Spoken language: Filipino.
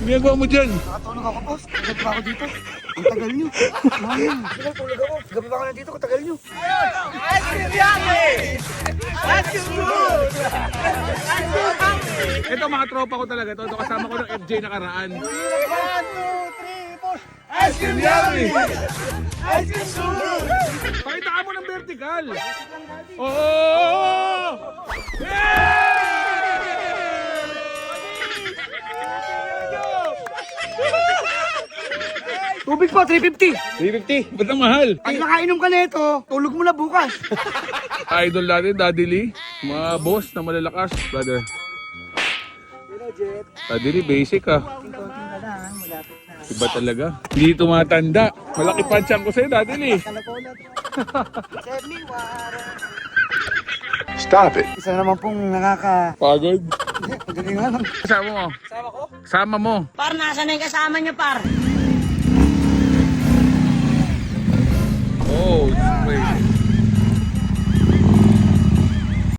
Ginagawa mo dyan? Nakatulog ako, boss. Gabi pa ako dito. Ang tagal nyo. Tulog ako. Gabi pa ako nandito. Ang tagal nyo. Ito mga tropa ko talaga to. Ito kasama ko ng FJ nakaraan. 1, 2, 3, boss. Ice cream yummy! Ice cream soon! Pakita ka mo ng vertical. Oo! Tubig po, 350. 350. Ba't ang mahal? Pag nakainom ka na ito, tulog mo na bukas. Idol natin, Daddy Lee. Mga boss na malalakas, brother. Daddy Lee, basic ah. Konting na lang, malapit na. Iba talaga. Hindi tumatanda. Malaki panchang ko sa'yo, Daddy Lee. Kala po ulit. Save me water. Stop it. Isa naman pong nakaka... Pagod. Galing nga lang. Kasama mo. Sama ko? Kasama mo. Par, nasa na yung kasama niyo, par?